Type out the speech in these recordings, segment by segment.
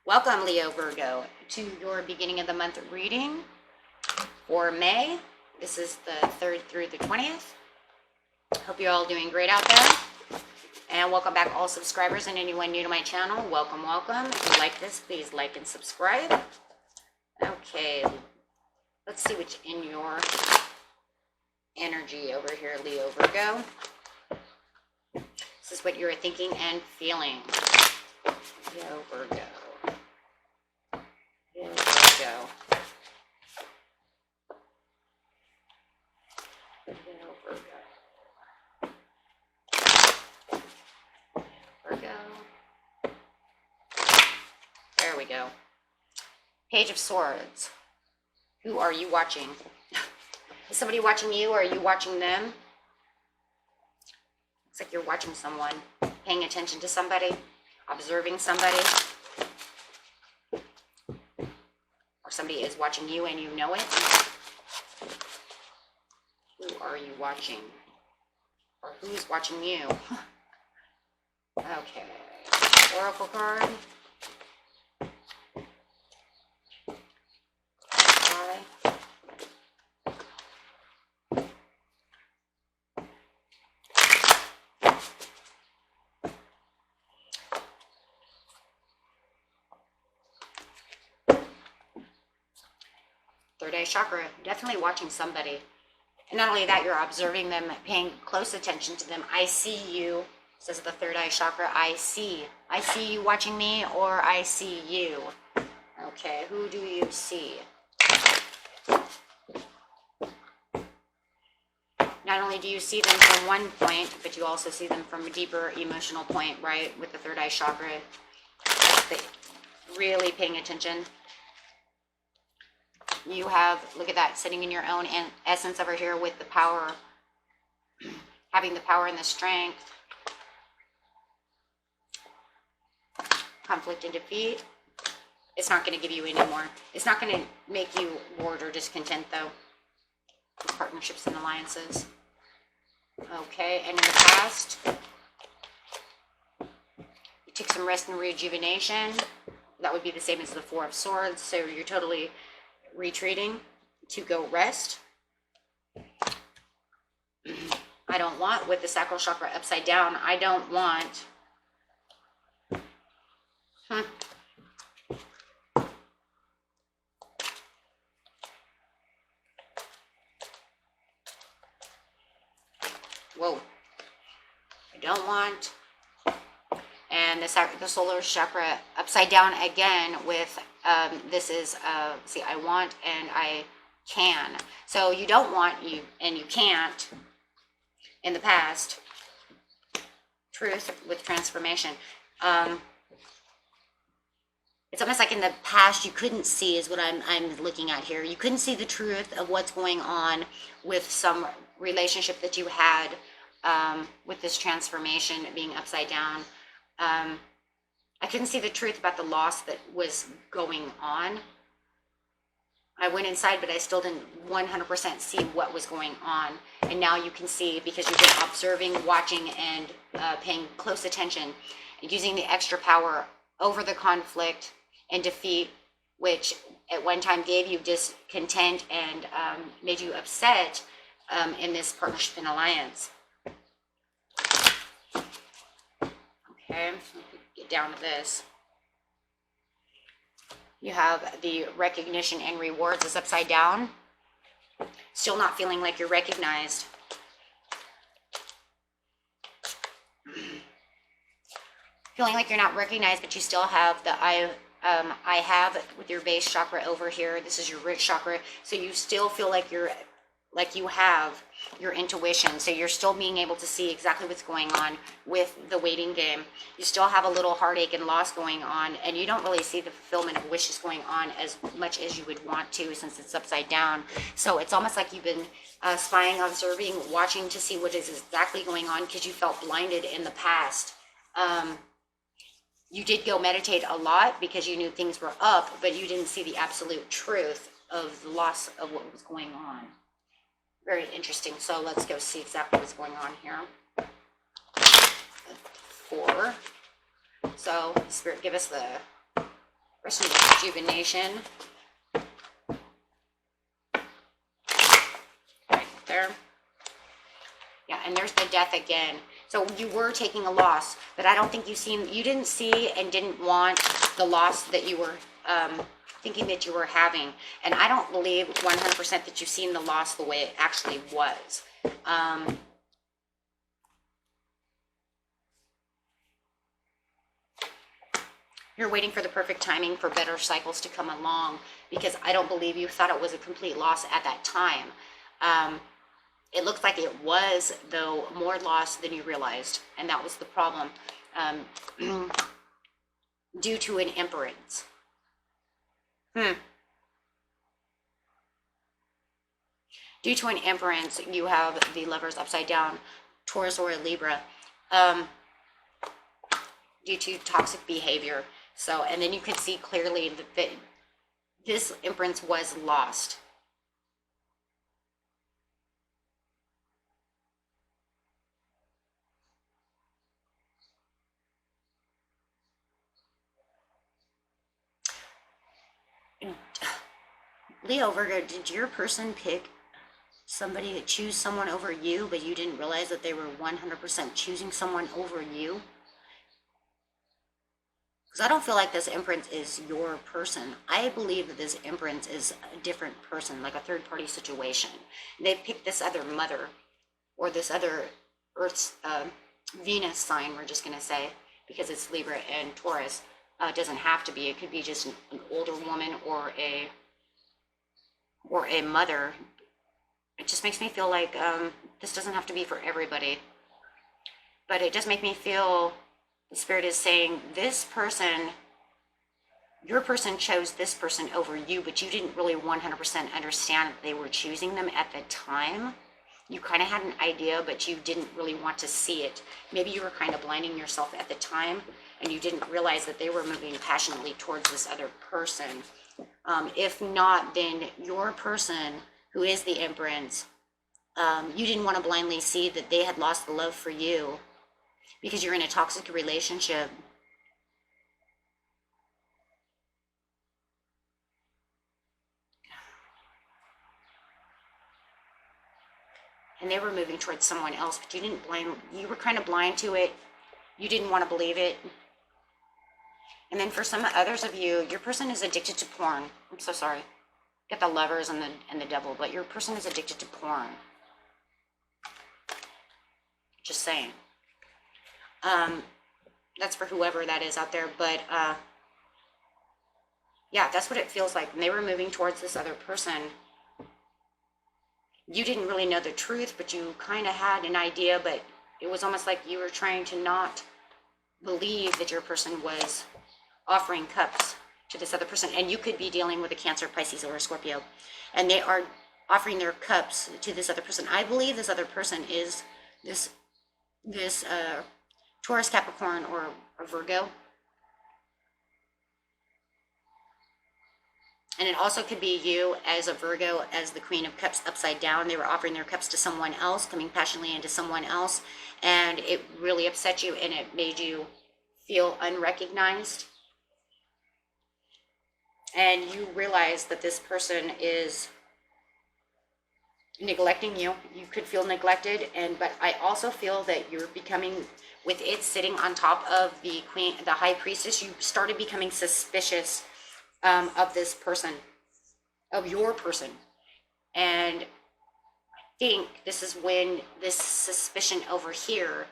Welcome, Leo Virgo, to your beginning of the month reading for May. This is the 3rd through the 20th. Hope you're all doing great out there. And welcome back, all subscribers and anyone new to my channel. Welcome, welcome. If you like this, please like and subscribe. Okay, let's see what's in your energy over here, Leo Virgo. This is what you're thinking and feeling. Leo Virgo. Leo Virgo. Leo Virgo. Virgo. There we go. Page of Swords. Who are you watching? Is somebody watching you, or are you watching them? Looks like you're watching someone, paying attention to somebody, observing somebody. Or somebody is watching you and you know it. Who are you watching? Or who's watching you? Okay. Oracle card. Third eye chakra, definitely watching somebody. And not only that, you're observing them, paying close attention to them. I see you, says the third eye chakra. I see you watching me, or I see you. Okay, who do you see? Not only do you see them from one point, but you also see them from a deeper emotional point, right? With the third eye chakra, really paying attention. You have, look at that, sitting in your own essence over here with the power, having the power and the strength. Conflict and defeat. It's not going to give you any more. It's not going to make you bored or discontent, though. Partnerships and alliances. Okay, and in the past, you took some rest and rejuvenation. That would be the same as the Four of Swords, so you're totally retreating to go rest. I don't want, with the sacral chakra upside down, I don't want whoa, I don't want, and the solar chakra upside down again with this is see, I want and I can. So you don't want, you and you can't in the past. Truth with transformation. It's almost like in the past you couldn't see, is what I'm looking at here. You couldn't see the truth of what's going on with some relationship that you had with this transformation being upside down. I couldn't see the truth about the loss that was going on. I went inside, but I still didn't 100% see what was going on. And now you can see, because you've been observing, watching, and paying close attention, and using the extra power over the conflict and defeat, which at one time gave you discontent and made you upset in this partnership and alliance. Okay, get down to this. You have the recognition and rewards is upside down. Still not feeling like you're recognized. Feeling like you're not recognized, but you still have the I have with your base chakra over here. This is your root chakra. So you still feel like you have your intuition. So you're still being able to see exactly what's going on with the waiting game. You still have a little heartache and loss going on, and you don't really see the fulfillment of wishes going on as much as you would want to, since it's upside down. So it's almost like you've been spying, observing, watching to see what is exactly going on, because you felt blinded in the past. You did go meditate a lot because you knew things were up, but you didn't see the absolute truth of the loss of what was going on. Very interesting. So let's go see exactly what's going on here. 4. So Spirit, give us the Rest of rejuvenation. Right there. Yeah, and there's the death again. So you were taking a loss, but I don't think you didn't see and didn't want the loss that you were thinking that you were having. And I don't believe 100% that you've seen the loss the way it actually was. You're waiting for the perfect timing for better cycles to come along, because I don't believe you thought it was a complete loss at that time. It looks like it was, though, more loss than you realized, and that was the problem, due to an imperance. Due to an imperance, you have the Lovers upside down, Taurus or a Libra, due to toxic behavior. So, and then you can see clearly that this imprint was lost. Leo, Virgo, did your person pick somebody to choose someone over you, but you didn't realize that they were 100% choosing someone over you? Because I don't feel like this imprint is your person. I believe that this imprint is a different person, like a third-party situation. They picked this other mother, or this other Earth's Venus sign, we're just going to say, because it's Libra and Taurus. It doesn't have to be. It could be just an older woman or a mother. It just makes me feel like this doesn't have to be for everybody. But it does make me feel the Spirit is saying this person, your person chose this person over you, but you didn't really 100% understand that they were choosing them at the time. You kind of had an idea, but you didn't really want to see it. Maybe you were kind of blinding yourself at the time, and you didn't realize that they were moving passionately towards this other person. If not, then your person, who is the Empress, you didn't want to blindly see that they had lost the love for you because you're in a toxic relationship. And they were moving towards someone else, but you were kind of blind to it. You didn't want to believe it. And then for some others of you, your person is addicted to porn. I'm so sorry. Get the Lovers and the Devil, but your person is addicted to porn. Just saying. That's for whoever that is out there, but yeah, that's what it feels like. When they were moving towards this other person, you didn't really know the truth, but you kind of had an idea, but it was almost like you were trying to not believe that your person was offering cups to this other person. And you could be dealing with a Cancer, Pisces, or a Scorpio, and they are offering their cups to this other person. I believe this other person is this Taurus, Capricorn, or a Virgo. And it also could be you as a Virgo, as the Queen of Cups upside down. They were offering their cups to someone else, coming passionately into someone else, and it really upset you, and it made you feel unrecognized. And you realize that this person is neglecting you. You could feel neglected, but I also feel that you're becoming, with it sitting on top of the Queen, the High Priestess, you started becoming suspicious of this person, of your person. And I think this is when this suspicion over here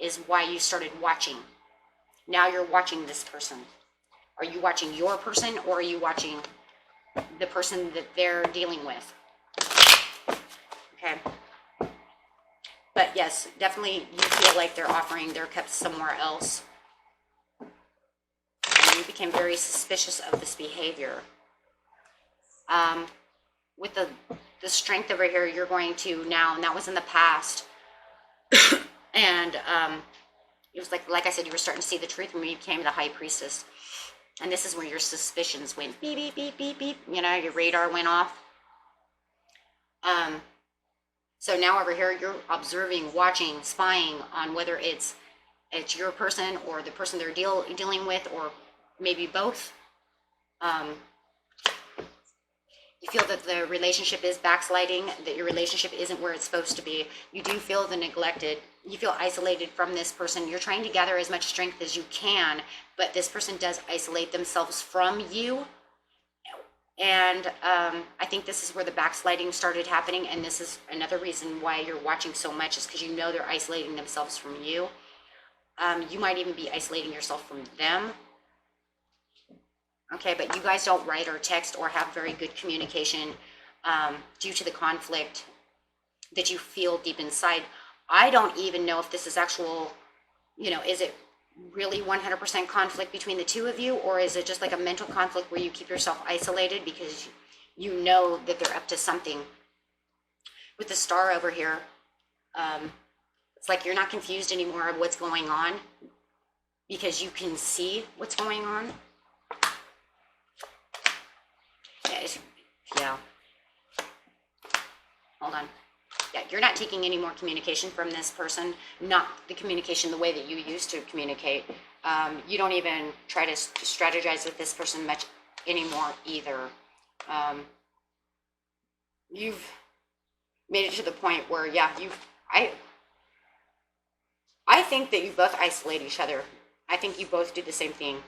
is why you started watching. Now you're watching this person. Are you watching your person, or are you watching the person that they're dealing with? Okay. But yes, definitely you feel like they're offering their cups somewhere else. And you became very suspicious of this behavior. With the strength over here, you're going to now, and that was in the past. And it was like I said, you were starting to see the truth when you became the High Priestess. And this is where your suspicions went beep, beep, beep, beep, beep. You know, your radar went off. So now over here, you're observing, watching, spying on whether it's your person or the person they're dealing with, or maybe both. Um, you feel that the relationship is backsliding, that your relationship isn't where it's supposed to be. You do feel the neglected. You feel isolated from this person. You're trying to gather as much strength as you can, but this person does isolate themselves from you. And I think this is where the backsliding started happening. And this is another reason why you're watching so much, is because you know they're isolating themselves from you. You might even be isolating yourself from them. Okay, but you guys don't write or text or have very good communication due to the conflict that you feel deep inside. I don't even know if this is actual, is it really 100% conflict between the two of you, or is it just like a mental conflict where you keep yourself isolated because you know that they're up to something? With the star over here, it's like you're not confused anymore of what's going on because you can see what's going on. Yeah. Hold on. Yeah, you're not taking any more communication from this person, not the communication the way that you used to communicate. You don't even try to strategize with this person much anymore either. You've made it to the point where, yeah, I think that you both isolate each other. I think you both do the same thing.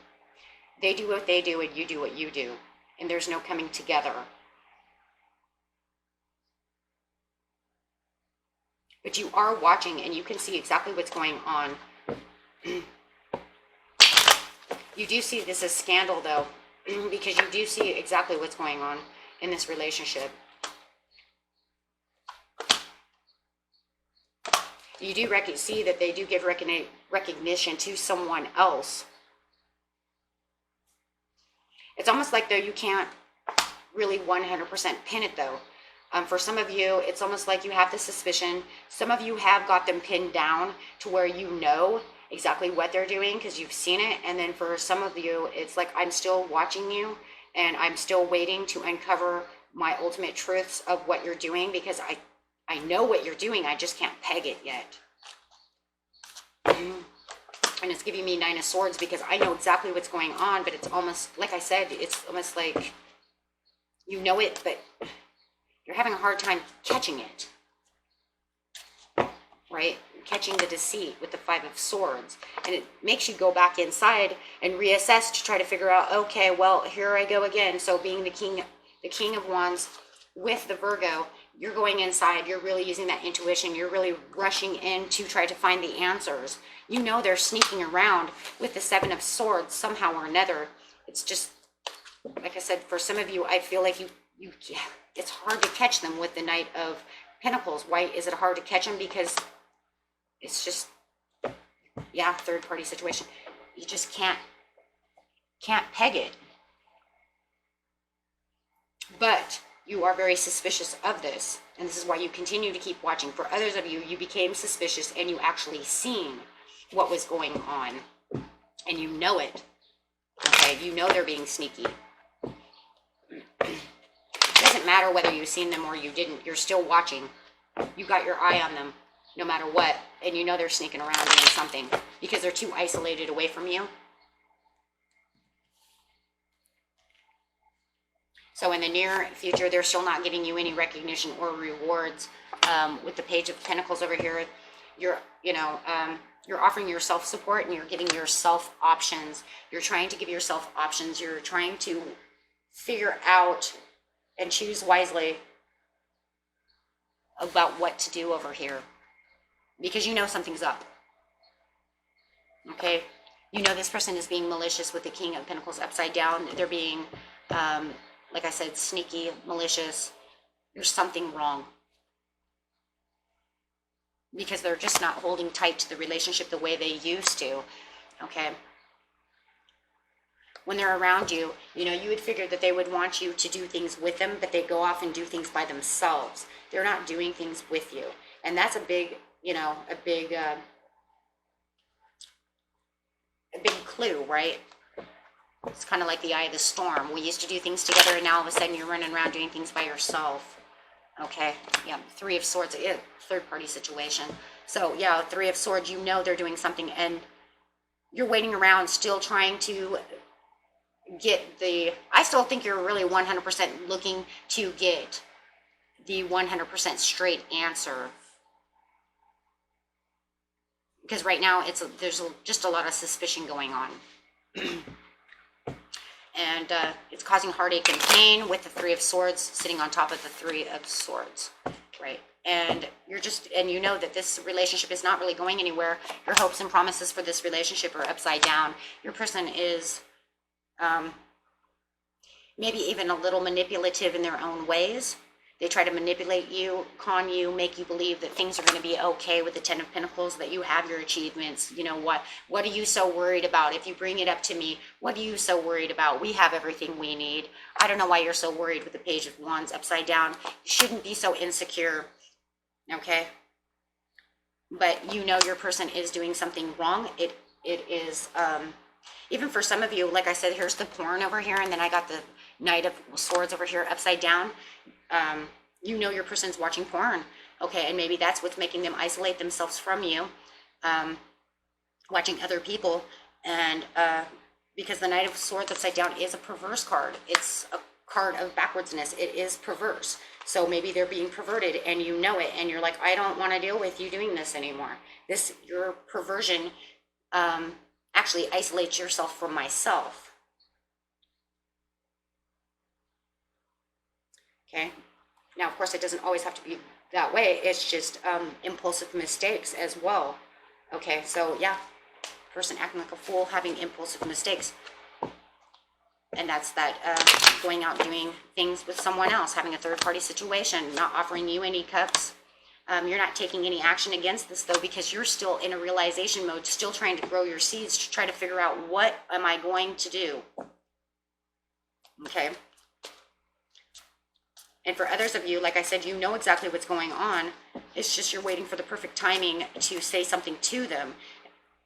They do what they do and you do what you do. And there's no coming together. But you are watching and you can see exactly what's going on. You do see this as scandal though, because you do see exactly what's going on in this relationship. You do see that they do give recognition to someone else. It's almost like though you can't really 100% pin it though. For some of you, it's almost like you have the suspicion. Some of you have got them pinned down to where you know exactly what they're doing because you've seen it. And then for some of you, it's like, I'm still watching you and I'm still waiting to uncover my ultimate truths of what you're doing because I know what you're doing. I just can't peg it yet. And it's giving me 9 of Swords because I know exactly what's going on, but it's almost, like I said, it's almost like you know it, but you're having a hard time catching it, right? Catching the deceit with the 5 of Swords. And it makes you go back inside and reassess to try to figure out, okay, well, here I go again. So being the King of Wands with the Virgo, you're going inside, you're really using that intuition, you're really rushing in to try to find the answers. You know they're sneaking around with the 7 of Swords somehow or another. It's just, like I said, for some of you, I feel like it's hard to catch them with the Knight of Pentacles. Why is it hard to catch them? Because it's just, yeah, third party situation. You just can't peg it. But you are very suspicious of this, and this is why you continue to keep watching. For others of you, you became suspicious and you actually seen what was going on, and you know it. Okay, you know they're being sneaky. It doesn't matter whether you've seen them or you didn't. You're still watching. You got your eye on them no matter what, and you know they're sneaking around doing something because they're too isolated away from you. So in the near future, they're still not giving you any recognition or rewards. With the Page of Pentacles over here, you're offering yourself support and you're giving yourself options. You're trying to give yourself options. You're trying to figure out and choose wisely about what to do over here because you know something's up. Okay? You know this person is being malicious with the King of Pentacles upside down. They're being like I said, sneaky, malicious. There's something wrong. Because they're just not holding tight to the relationship the way they used to. Okay? When they're around you, you would figure that they would want you to do things with them, but they go off and do things by themselves. They're not doing things with you. And that's a big clue, right? It's kind of like the eye of the storm. We used to do things together, and now all of a sudden you're running around doing things by yourself. Okay, yeah, 3 of Swords, third party situation. So yeah, 3 of Swords, you know they're doing something, and you're waiting around still trying to I still think you're really 100% looking to get the 100% straight answer. Because right now there's just a lot of suspicion going on. And it's causing heartache and pain with the Three of Swords sitting on top of the Three of Swords, right? And you know that this relationship is not really going anywhere. Your hopes and promises for this relationship are upside down. Your person is maybe even a little manipulative in their own ways. They try to manipulate you, con you, make you believe that things are going to be okay with the Ten of Pentacles, that you have your achievements. You know what? What are you so worried about? If you bring it up to me, what are you so worried about? We have everything we need. I don't know why you're so worried with the Page of Wands upside down. You shouldn't be so insecure, okay? But you know your person is doing something wrong. It is, even for some of you, like I said, here's the porn over here, and then I got the Knight of Swords over here upside down. You know your person's watching porn, okay, and maybe that's what's making them isolate themselves from you, watching other people, and because the Knight of Swords upside down is a perverse card. It's a card of backwardsness. It is perverse. So maybe they're being perverted, and you know it, and you're like, I don't want to deal with you doing this anymore. Your perversion actually isolates yourself from myself. Okay. Now, of course, it doesn't always have to be that way. It's just impulsive mistakes as well. Okay, so yeah, person acting like a fool, having impulsive mistakes. And that's that going out doing things with someone else, having a third-party situation, not offering you any cups. You're not taking any action against this, though, because you're still in a realization mode, still trying to grow your seeds, to try to figure out, what am I going to do? Okay. And for others of you, like I said, you know exactly what's going on. It's just you're waiting for the perfect timing to say something to them.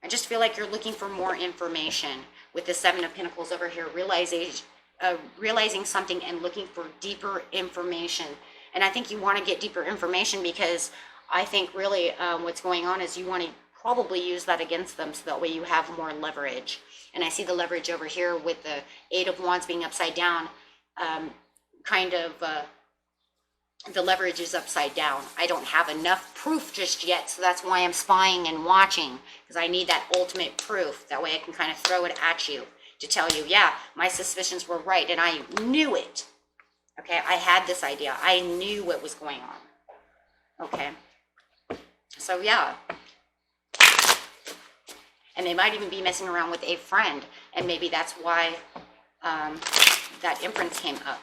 I just feel like you're looking for more information with the Seven of Pentacles over here, realizing something and looking for deeper information. And I think you want to get deeper information because I think really what's going on is you want to probably use that against them, so that way you have more leverage. And I see the leverage over here with the Eight of Wands being upside down, the leverage is upside down. I don't have enough proof just yet, so that's why I'm spying and watching, because I need that ultimate proof. That way I can kind of throw it at you to tell you, yeah, my suspicions were right, and I knew it. Okay, I had this idea. I knew what was going on. Okay, so yeah. And they might even be messing around with a friend, and maybe that's why that Empress came up.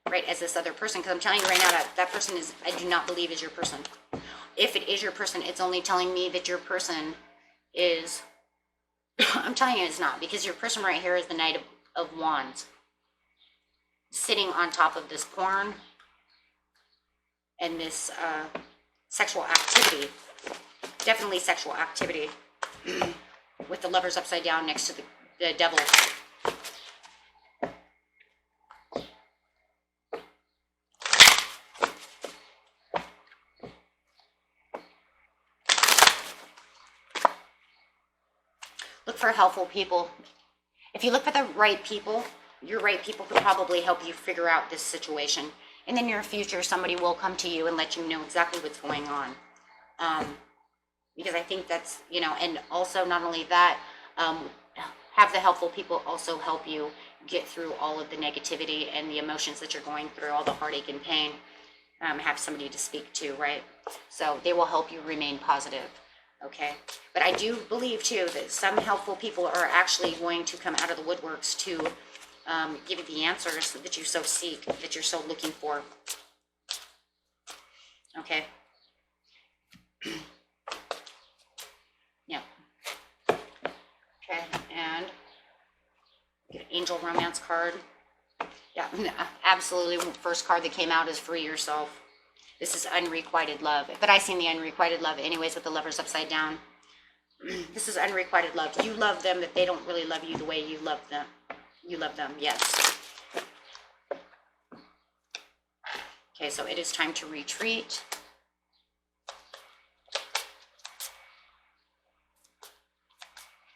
Right, as this other person, because I'm telling you right now that person is, I do not believe is your person. If it is your person, it's only telling me that your person is, I'm telling you it's not, because your person right here is the Knight of Wands, sitting on top of this porn and this sexual activity, definitely sexual activity, with the Lovers upside down next to the Devil. Look for helpful people. If you look for the right people, your right people could probably help you figure out this situation. In the near future, somebody will come to you and let you know exactly what's going on. Because I think that's, you know, and also not only that, have the helpful people also help you get through all of the negativity and the emotions that you're going through, all the heartache and pain. Have somebody to speak to, right? So they will help you remain positive. Okay, but I do believe too that some helpful people are actually going to come out of the woodworks to give you the answers that you so seek, that you're so looking for. Okay. Yeah. Okay, and get an Angel Romance card. Yeah, absolutely. First card that came out is Free Yourself. This is unrequited love, but I seen the unrequited love anyways with the Lovers upside down. This is unrequited love. You love them, but they don't really love you the way you love them. You love them, yes. Okay, so it is time to retreat.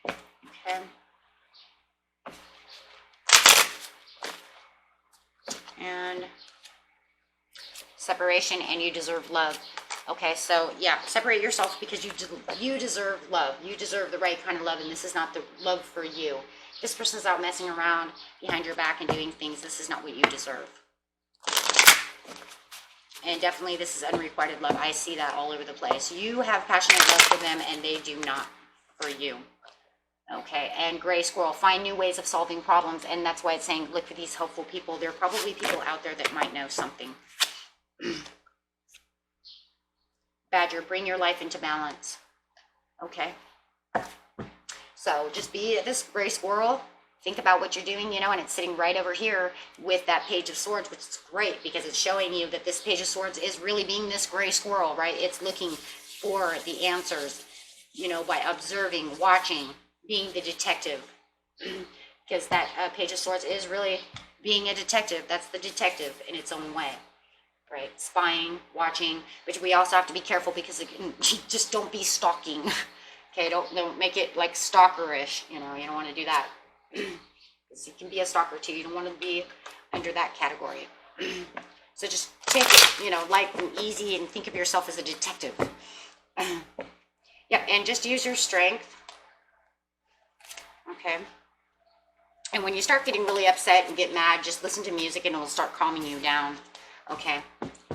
Okay. separation, and you deserve love. Okay, so yeah, separate yourself because you deserve love. You deserve the right kind of love, and this is not the love for you. This person's out messing around behind your back and doing things. This is not what you deserve. And definitely this is unrequited love. I see that all over the place. You have passionate love for them and they do not for you. Okay, and gray squirrel, find new ways of solving problems. And that's why it's saying look for these helpful people. There are probably people out there that might know something. Badger, bring your life into balance. Okay. So just be this gray squirrel. Think about what you're doing, you know, and it's sitting right over here with that Page of Swords, which is great because it's showing you that this Page of Swords is really being this gray squirrel, right? It's looking for the answers, you know, by observing, watching, being the detective. Because that Page of Swords is really being a detective. That's the detective in its own way, right? Spying, watching, but we also have to be careful because it can, just don't be stalking. Okay, don't make it like stalkerish, you know, you don't want to do that. Because you can be a stalker too. You don't want to be under that category. So just take it, you know, light and easy and think of yourself as a detective. Yeah, and just use your strength. Okay. And when you start getting really upset and get mad, just listen to music and it'll start calming you down. Okay.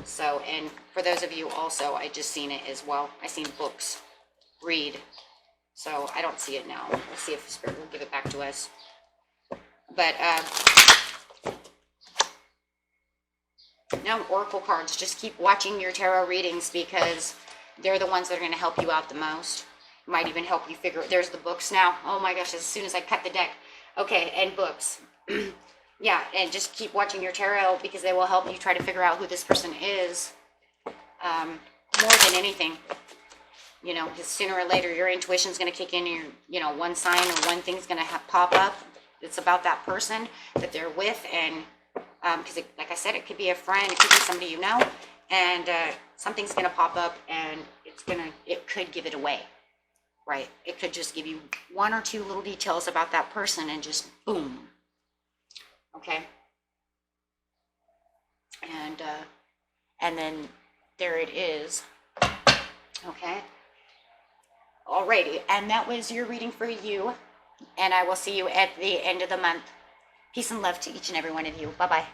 So, and for those of you also, I just seen it as well. I seen books. Read. So I don't see it now. Let's see if the Spirit will give it back to us. But no, oracle cards. Just keep watching your tarot readings because they're the ones that are going to help you out the most. Might even help you figure. There's the books now. Oh my gosh! As soon as I cut the deck. Okay, and books. Yeah, and just keep watching your tarot because they will help you try to figure out who this person is. More than anything. You know, because sooner or later your intuition is going to kick in. And you know, one sign or one thing's going to pop up. It's about that person that they're with, and because like I said, it could be a friend, it could be somebody you know, and something's going to pop up, and it could give it away, right? It could just give you one or two little details about that person, and just boom. Okay, and then there it is. Okay. Alrighty, and that was your reading for you, and I will see you at the end of the month. Peace and love to each and every one of you. Bye-bye.